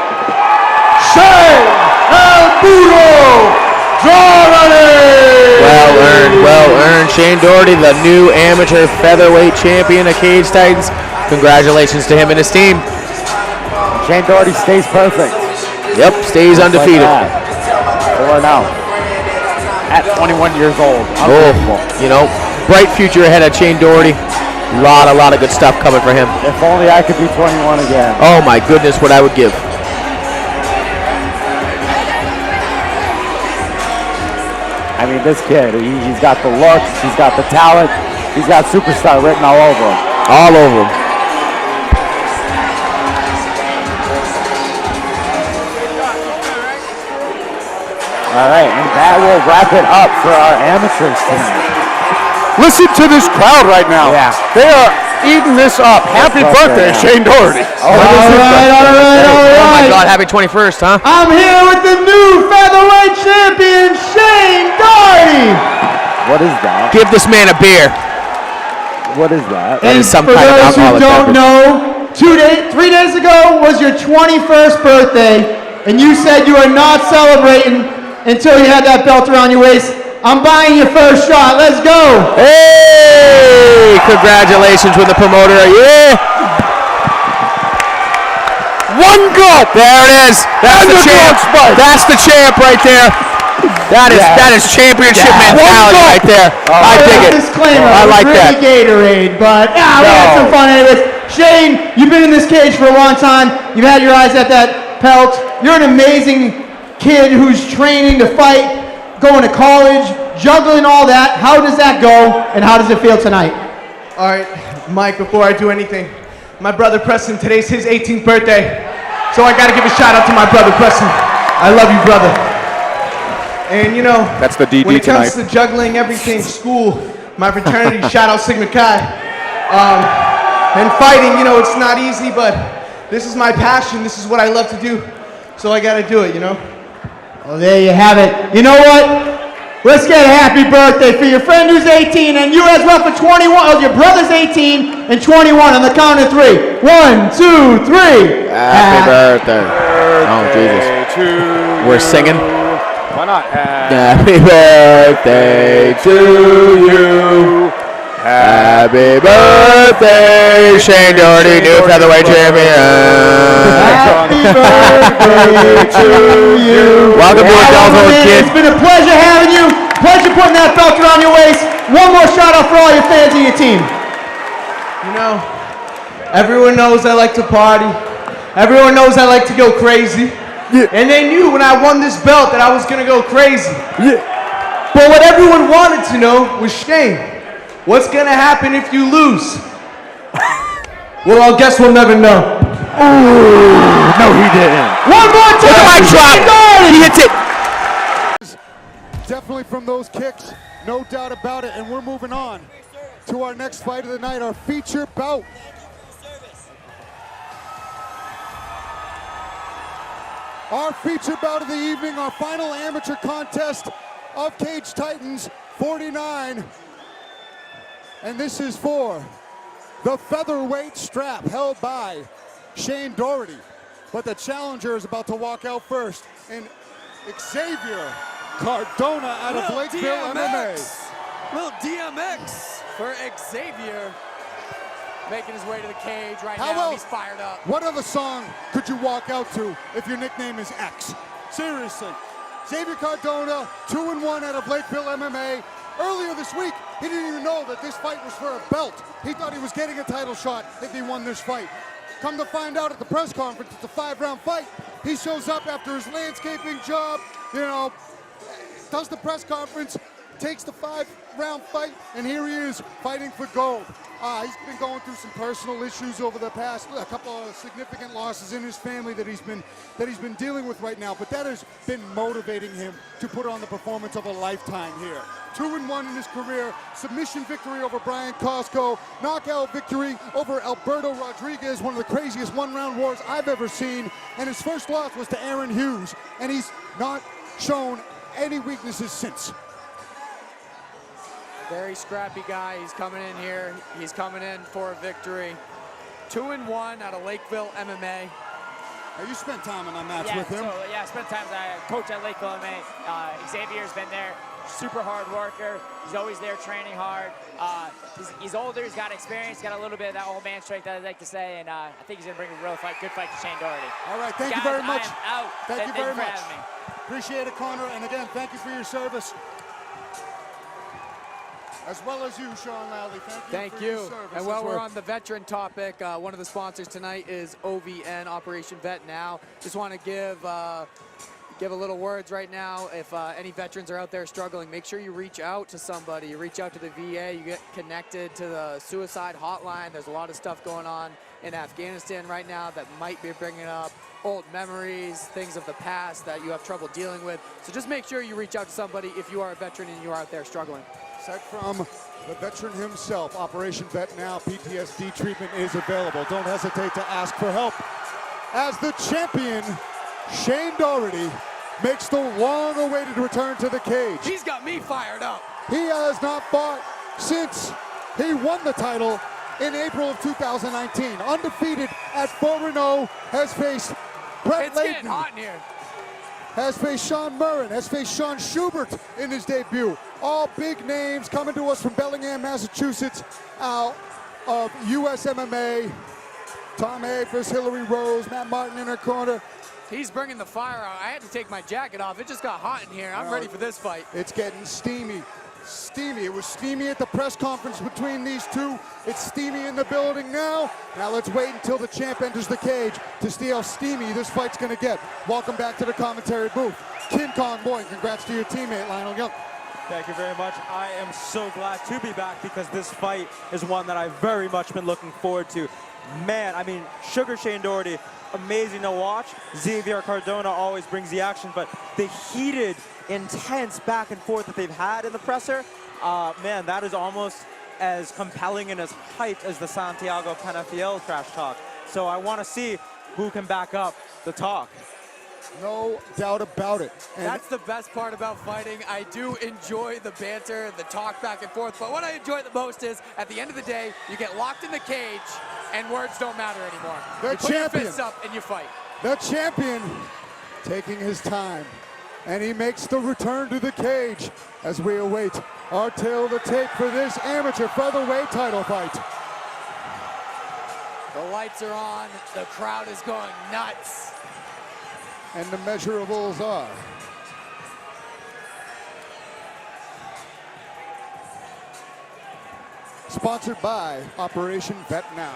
Shane Dougherty. Well earned. Shane Dougherty, the new amateur featherweight champion of Cage Titans. Congratulations to him and his team. Shane Dougherty stays perfect. Yep, stays undefeated. Like 4-0 at 21 years old. Unbelievable. You know, bright future ahead of Shane Dougherty. A lot of good stuff coming for him. If only I could be 21 again. Oh my goodness, what I would give. I mean, this kid, he's got the look, he's got the talent, he's got superstar written all over him. All over him. All right, and that will wrap it up for our amateurs tonight. Listen to this crowd right now. Yeah. They are eating this up. Happy birthday, Shane Dougherty. All right. Oh my God, happy 21st, huh? I'm here with the new featherweight champion, Shane Dougherty. What is that? Give this man a beer. What is that? That is some For kind of those who alcoholic don't beverage. know, 3 days ago was your 21st birthday, and you said you were not celebrating until you had that belt around your waist. I'm buying your first shot. Let's go. Hey! Congratulations with the promoter. Yeah! One gulp. There it is. That's the champ. That's the champ right there. That is championship mentality right there. I dig it. Disclaimer. I like that. Gatorade, but we had some fun anyways. Shane, you've been in this cage for a long time. You've had your eyes at that pelt. You're an amazing kid who's training to fight, going to college, juggling all that. How does that go, and how does it feel tonight? All right, Mike, before I do anything, my brother Preston. Today's his 18th birthday. So I gotta give a shout out to my brother Preston. I love you, brother. And you know, That's the DD when it comes tonight. to juggling everything, school, my fraternity, shout out Sigma Chi. And fighting, you know, it's not easy, but this is my passion. This is what I love to do. So I gotta do it, you know? Well, there you have it. You know what? Let's get a happy birthday for your friend who's 18 and you as well for 21. Oh, your brother's 18 and 21 on the count of 3. 1, 2, 3. Happy birthday. Oh, Jesus. We're singing. Why not? Happy birthday to you. Happy birthday, Shane Dougherty, new featherweight champion. Happy birthday to you. Welcome to adulthood, kid. It's been a pleasure having you. Pleasure putting that belt around your waist. One more shout out for all your fans and your team. You know, everyone knows I like to party. Everyone knows I like to go crazy. Yeah. And they knew when I won this belt that I was gonna go crazy. Yeah. But what everyone wanted to know was, Shane, what's gonna happen if you lose? Well, I guess we'll never know. No, he didn't. One more time! Mic drop. He hits it. Definitely from those kicks, no doubt about it. And we're moving on to our next fight of the night, our feature bout. Our feature bout of the evening, our final amateur contest of Cage Titans 49. And this is for the featherweight strap held by Shane Dougherty. But the challenger is about to walk out first. And Xavier Cardona out of Lakeville, MMA. Little DMX for Xavier. Making his way to the cage right now. He's fired up. What other song could you walk out to if your nickname is X? Seriously. Xavier Cardona, 2-1 out of Lakeville MMA. Earlier this week, he didn't even know that this fight was for a belt. He thought he was getting a title shot if he won this fight. Come to find out at the press conference, it's a 5-round fight. He shows up after his landscaping job, you know, does the press conference, takes the 5-round fight, and here he is fighting for gold. He's been going through some personal issues over the past, a couple of significant losses in his family that he's been dealing with right now, but that has been motivating him to put on the performance of a lifetime here. 2-1 in his career, submission victory over Brian Costco, knockout victory over Alberto Rodriguez, one of the craziest one-round wars I've ever seen, and his first loss was to Aaron Hughes, and he's not shown any weaknesses since. Very scrappy guy. He's coming in here. He's coming in for a victory. 2-1 out of Lakeville MMA. Now you spent time in that match with him. I spent time as a coach at Lakeville MMA. Xavier's been there. Super hard worker. He's always there training hard. He's older. He's got experience. He's got a little bit of that old man strength, I like to say. And I think he's going to bring a real fight, good fight to Shane Dougherty. All right, thank you very much. I am out. Thank you very much. Having me. Appreciate it, Connor. And again, thank you for your service. As well as you, Sean Lally. Thank you for your service. And while we're on the veteran topic, one of the sponsors tonight is OVN, Operation Vet Now. Just want to give a little words right now. If any veterans are out there struggling, make sure you reach out to somebody. You reach out to the VA. You get connected to the suicide hotline. There's a lot of stuff going on in Afghanistan right now that might be bringing up old memories, things of the past that you have trouble dealing with. So just make sure you reach out to somebody if you are a veteran and you are out there struggling. Said from the veteran himself, Operation Vet Now, PTSD treatment is available. Don't hesitate to ask for help. As the champion, Shane Dougherty makes the long-awaited return to the cage. He's got me fired up. He has not fought since he won the title in April of 2019. Undefeated at 4-0, has faced Brett Leighton. It's getting hot in here. Has faced Sean Murren, has faced Sean Schubert in his debut. All big names coming to us from Bellingham, Massachusetts, out of US MMA. Tom Hay versus Hillary Rose, Matt Martin in her corner. He's bringing the fire out. I had to take my jacket off. It just got hot in here. I'm ready for this fight. It's getting steamy. Steamy. It was steamy at the press conference between these two. It's steamy in the building now. Now let's wait until the champ enters the cage to see how steamy this fight's going to get. Welcome back to the commentary booth. King Kong Boy, congrats to your teammate, Lionel Young. Thank you very much. I am so glad to be back because this fight is one that I've very much been looking forward to. Man, I mean, Sugar Shane Dougherty, amazing to watch. Xavier Cardona always brings the action, but the heated, intense back and forth that they've had in the presser, man, that is almost as compelling and as hyped as the Santiago Penafiel trash talk. So I want to see who can back up the talk. No doubt about it. And that's the best part about fighting. I do enjoy the banter, the talk back and forth, but what I enjoy the most is, at the end of the day, you get locked in the cage and words don't matter anymore. The you put champion. your fists up and you fight. The champion taking his time, and he makes the return to the cage as we await our tail to take for this amateur featherweight title fight. The lights are on, the crowd is going nuts. And the measurables are sponsored by Operation Vet Now.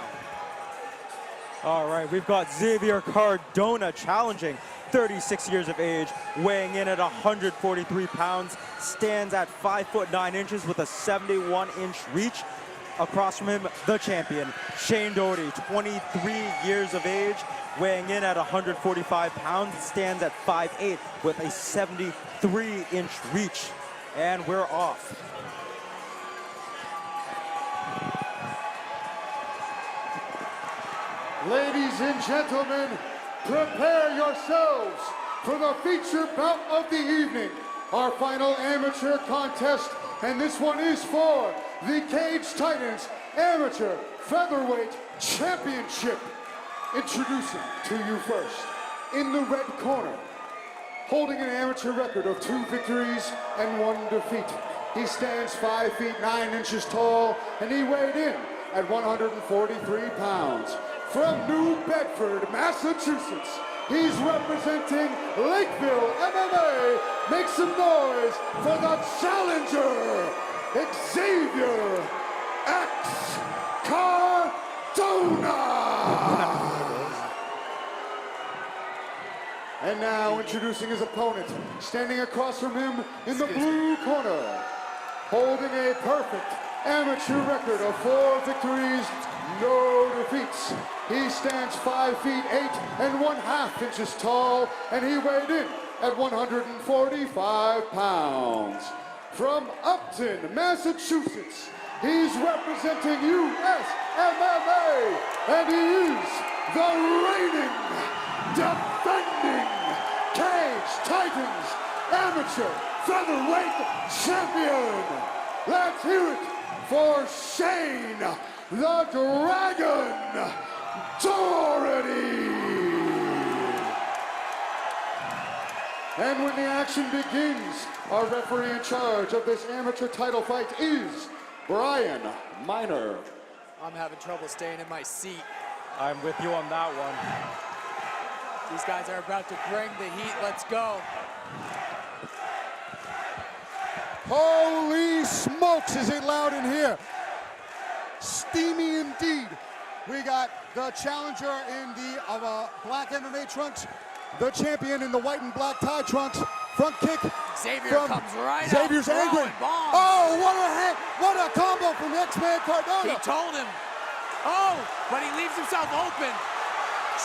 All right, we've got Xavier Cardona challenging, 36 years of age, weighing in at 143 pounds, stands at 5'9" with a 71-inch reach. Across from him, the champion, Shane Dougherty, 23 years of age, weighing in at 145 pounds, stands at 5'8" with a 73-inch reach. And we're off. Ladies and gentlemen, prepare yourselves for the feature bout of the evening, our final amateur contest, and this one is for the Cage Titans Amateur Featherweight Championship. Introducing to you first, in the red corner, holding an amateur record of 2 victories and 1 defeat. He stands 5'9" tall, and he weighed in at 143 pounds. From New Bedford, Massachusetts, he's representing Lakeville MMA. Make some noise for the challenger, Xavier X Cardona. And now introducing his opponent, standing across from him in the blue corner, holding a perfect amateur record of 4 victories, no defeats. He stands 5'8" and 1/2 inches tall, and he weighed in at 145 pounds. From Upton, Massachusetts, he's representing US MMA, and he is the reigning, defending Cage Titans Amateur Featherweight Champion. Let's hear it for Shane the Dragon Dougherty. And when the action begins, our referee in charge of this amateur title fight is Brian Miner. I'm having trouble staying in my seat. I'm with you on that one. These guys are about to bring the heat. Let's go. Holy smokes, is it loud in here. Steamy indeed. We got the challenger in the black MMA trunks, the champion in the white and black tie trunks. Front kick. Xavier comes right Xavier's out, angry. bombs. Oh, what a combo from X-Man Cardona. He told him. Oh, but he leaves himself open.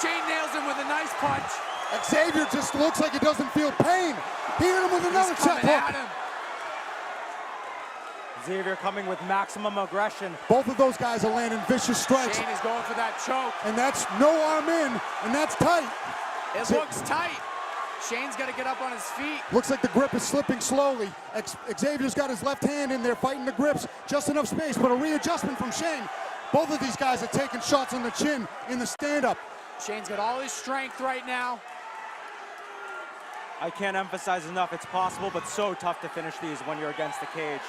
Shane nails him with a nice punch. Xavier just looks like he doesn't feel pain. He hit him with another chop hook. Xavier coming with maximum aggression. Both of those guys are landing vicious strikes. Shane is going for that choke. And that's no arm in, and that's tight. It looks tight. Shane's got to get up on his feet. Looks like the grip is slipping slowly. Xavier's got his left hand in there fighting the grips. Just enough space, but a readjustment from Shane. Both of these guys are taking shots on the chin in the stand-up. Shane's got all his strength right now. I can't emphasize enough, it's possible, but so tough to finish these when you're against the cage.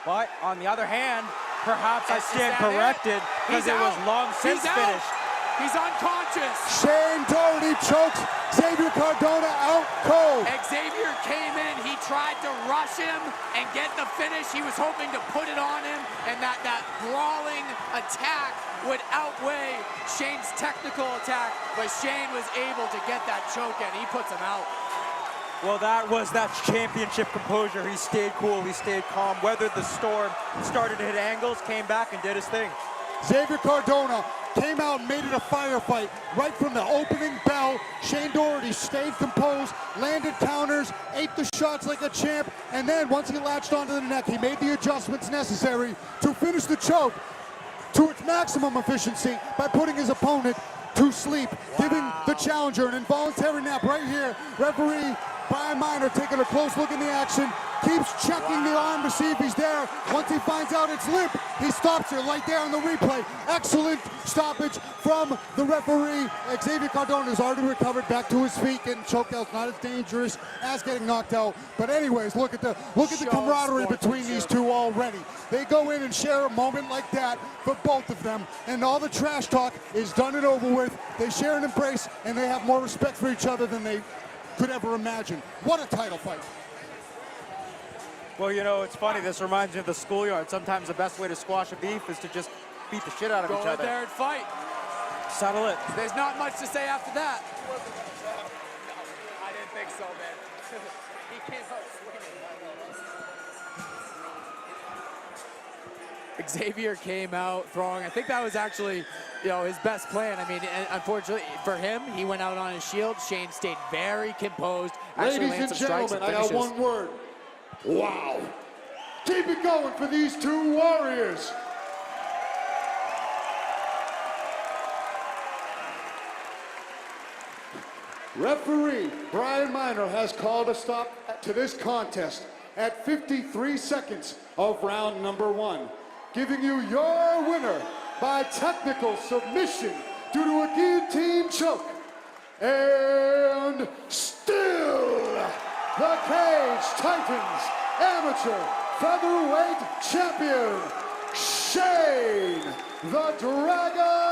But on the other hand, perhaps I stand corrected because it was long since finished. He's unconscious. Shane Dougherty chokes Xavier Cardona out cold. Xavier came in, he tried to rush him and get the finish. He was hoping to put it on him, and that brawling attack would outweigh Shane's technical attack, but Shane was able to get that choke in. He puts him out. Well, that was that championship composure. He stayed cool, he stayed calm, weathered the storm, started to hit angles, came back and did his thing. Xavier Cardona came out and made it a firefight right from the opening bell. Shane Dougherty stayed composed, landed counters, ate the shots like a champ, and then once he latched onto the neck, he made the adjustments necessary to finish the choke to its maximum efficiency by putting his opponent to sleep, giving the challenger an involuntary nap right here. Referee Brian Miner taking a close look in the action, keeps checking the arm to see if he's there. Once he finds out it's limp, he stops it right there on the replay. Excellent stoppage from the referee. Xavier Cardona has already recovered back to his feet, getting choked out. Not as dangerous as getting knocked out. But anyways, look at the camaraderie between these two already. They go in and share a moment like that for both of them, and all the trash talk is done and over with. They share an embrace, and they have more respect for each other than they could ever imagine. What a title fight. Well, you know, it's funny. This reminds me of the schoolyard. Sometimes the best way to squash a beef is to just beat the shit out of each Go other. out there and fight. Settle it. There's not much to say after that. I didn't think so, man. He came out swinging. Xavier came out throwing. I think that was actually, you know, his best plan. I mean, and unfortunately for him, he went out on his shield. Shane stayed very composed. Actually Ladies and gentlemen, I got one word. Wow. Keep it going for these two warriors. Referee Brian Miner has called a stop to this contest at 53 seconds of round number 1, giving you your winner by technical submission due to a guillotine choke. And still the Cage Titans Amateur Featherweight Champion, Shane the Dragon